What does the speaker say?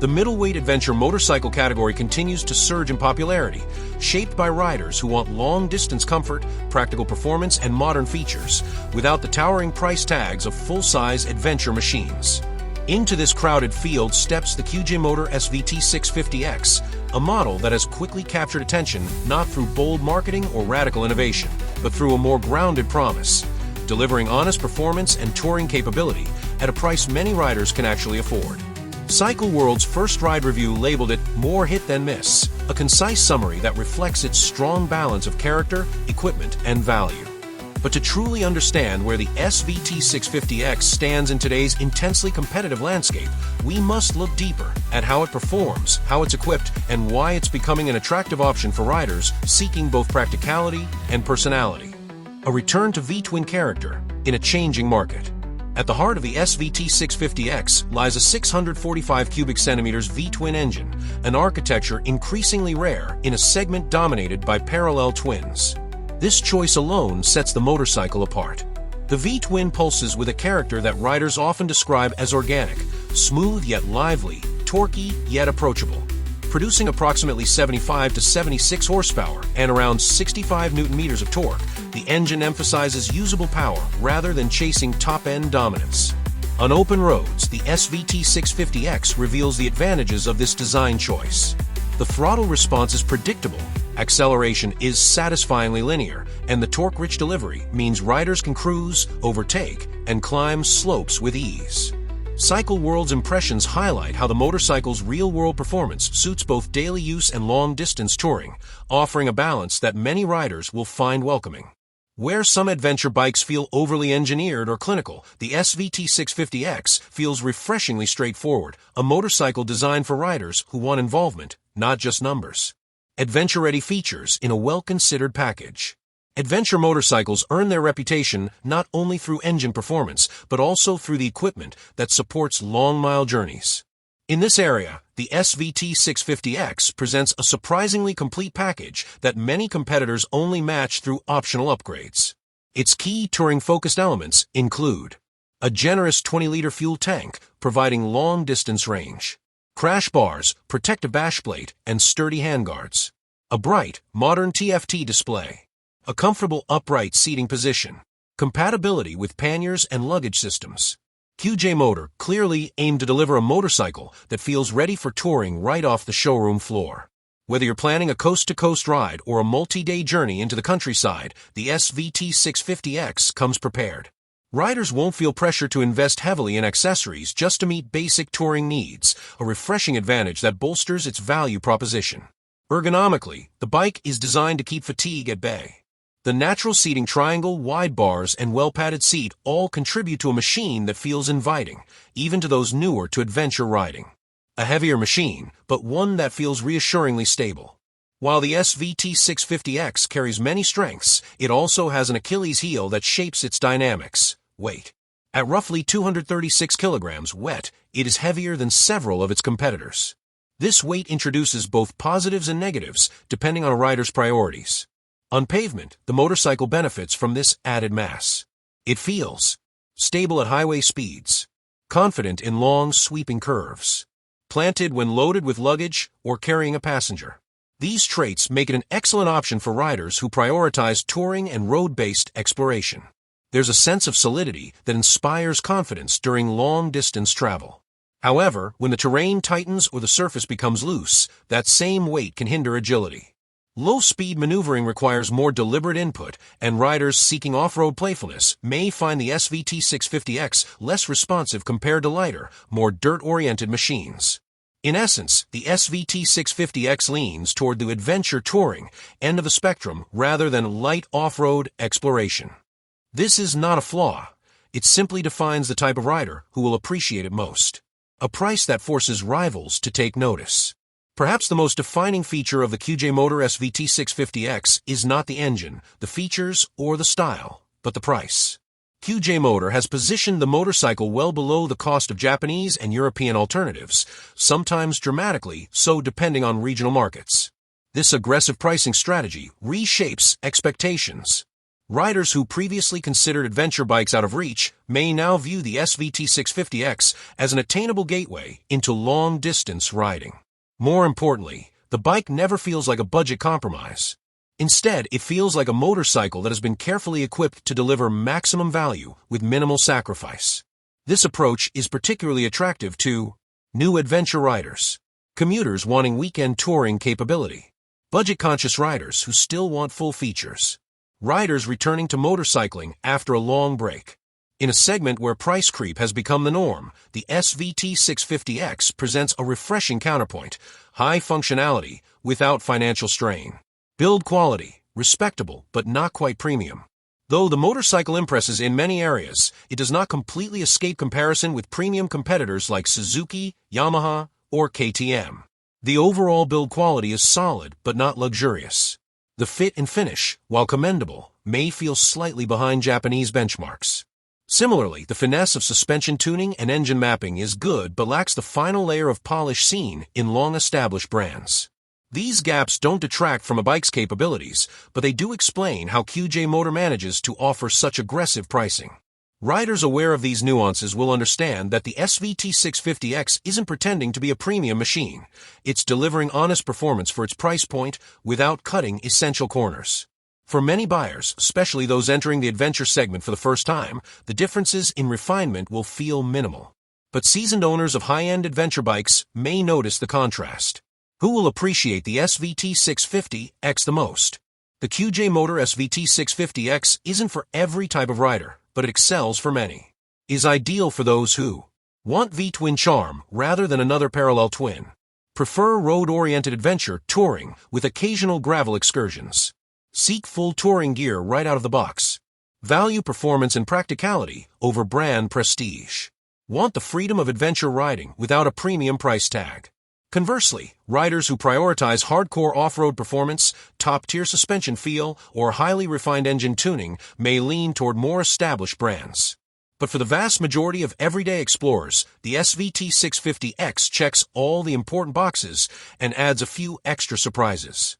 The middleweight adventure motorcycle category continues to surge in popularity, shaped by riders who want long-distance comfort, practical performance, and modern features, without the towering price tags of full-size adventure machines. Into this crowded field steps the QJMotor SVT650X, a model that has quickly captured attention not through bold marketing or radical innovation, but through a more grounded promise, delivering honest performance and touring capability at a price many riders can actually afford. Cycle World's first ride review labeled it "more hit than miss," a concise summary that reflects its strong balance of character, equipment, and value. But to truly understand where the SVT650X stands in today's intensely competitive landscape, we must look deeper at how it performs, how it's equipped, and why it's becoming an attractive option for riders seeking both practicality and personality. A return to V-twin character in a changing market. At the heart of the SVT650X lies a 645 cubic centimeters V-twin engine, an architecture increasingly rare in a segment dominated by parallel twins. This choice alone sets the motorcycle apart. The V-twin pulses with a character that riders often describe as organic, smooth yet lively, torquey yet approachable. Producing approximately 75 to 76 horsepower and around 65 newton-meters of torque, the engine emphasizes usable power rather than chasing top-end dominance. On open roads, the SVT650X reveals the advantages of this design choice. The throttle response is predictable, acceleration is satisfyingly linear, and the torque-rich delivery means riders can cruise, overtake, and climb slopes with ease. Cycle World's impressions highlight how the motorcycle's real-world performance suits both daily use and long-distance touring, offering a balance that many riders will find welcoming. Where some adventure bikes feel overly engineered or clinical, the SVT650X feels refreshingly straightforward, a motorcycle designed for riders who want involvement, not just numbers. Adventure-ready features in a well-considered package. Adventure motorcycles earn their reputation not only through engine performance, but also through the equipment that supports long-mile journeys. In this area, the SVT650X presents a surprisingly complete package that many competitors only match through optional upgrades. Its key touring-focused elements include a generous 20-liter fuel tank, providing long-distance range, crash bars, protective bash plate, and sturdy handguards, a bright, modern TFT display, a comfortable upright seating position, compatibility with panniers and luggage systems. QJMotor clearly aimed to deliver a motorcycle that feels ready for touring right off the showroom floor. Whether you're planning a coast-to-coast ride or a multi-day journey into the countryside, the SVT650X comes prepared. Riders won't feel pressure to invest heavily in accessories just to meet basic touring needs, a refreshing advantage that bolsters its value proposition. Ergonomically, the bike is designed to keep fatigue at bay. The natural seating triangle, wide bars, and well-padded seat all contribute to a machine that feels inviting, even to those newer to adventure riding. A heavier machine, but one that feels reassuringly stable. While the SVT650X carries many strengths, it also has an Achilles heel that shapes its dynamics: weight. At roughly 236 kilograms wet, it is heavier than several of its competitors. This weight introduces both positives and negatives, depending on a rider's priorities. On pavement, the motorcycle benefits from this added mass. It feels stable at highway speeds, confident in long, sweeping curves, planted when loaded with luggage or carrying a passenger. These traits make it an excellent option for riders who prioritize touring and road-based exploration. There's a sense of solidity that inspires confidence during long-distance travel. However, when the terrain tightens or the surface becomes loose, that same weight can hinder agility. Low-speed maneuvering requires more deliberate input, and riders seeking off-road playfulness may find the SVT650X less responsive compared to lighter, more dirt-oriented machines. In essence, the SVT650X leans toward the adventure touring end of the spectrum rather than light off-road exploration. This is not a flaw. It simply defines the type of rider who will appreciate it most. A price that forces rivals to take notice. Perhaps the most defining feature of the QJMotor SVT650X is not the engine, the features, or the style, but the price. QJMotor has positioned the motorcycle well below the cost of Japanese and European alternatives, sometimes dramatically so depending on regional markets. This aggressive pricing strategy reshapes expectations. Riders who previously considered adventure bikes out of reach may now view the SVT650X as an attainable gateway into long-distance riding. More importantly, the bike never feels like a budget compromise. Instead, it feels like a motorcycle that has been carefully equipped to deliver maximum value with minimal sacrifice. This approach is particularly attractive to new adventure riders, commuters wanting weekend touring capability, budget-conscious riders who still want full features, riders returning to motorcycling after a long break. In a segment where price creep has become the norm, the SVT650X presents a refreshing counterpoint: high functionality without financial strain. Build quality, respectable but not quite premium. Though the motorcycle impresses in many areas, it does not completely escape comparison with premium competitors like Suzuki, Yamaha, or KTM. The overall build quality is solid but not luxurious. The fit and finish, while commendable, may feel slightly behind Japanese benchmarks. Similarly, the finesse of suspension tuning and engine mapping is good but lacks the final layer of polish seen in long-established brands. These gaps don't detract from a bike's capabilities, but they do explain how QJMotor manages to offer such aggressive pricing. Riders aware of these nuances will understand that the SVT650X isn't pretending to be a premium machine. It's delivering honest performance for its price point without cutting essential corners. For many buyers, especially those entering the adventure segment for the first time, the differences in refinement will feel minimal. But seasoned owners of high-end adventure bikes may notice the contrast. Who will appreciate the SVT650X the most? The QJMotor SVT650X isn't for every type of rider, but it excels for many. Is ideal for those who want V-twin charm rather than another parallel twin, prefer road-oriented adventure touring with occasional gravel excursions, seek full touring gear right out of the box, value performance and practicality over brand prestige, want the freedom of adventure riding without a premium price tag. Conversely, riders who prioritize hardcore off-road performance, top-tier suspension feel, or highly refined engine tuning may lean toward more established brands. But for the vast majority of everyday explorers, the SVT650X checks all the important boxes and adds a few extra surprises.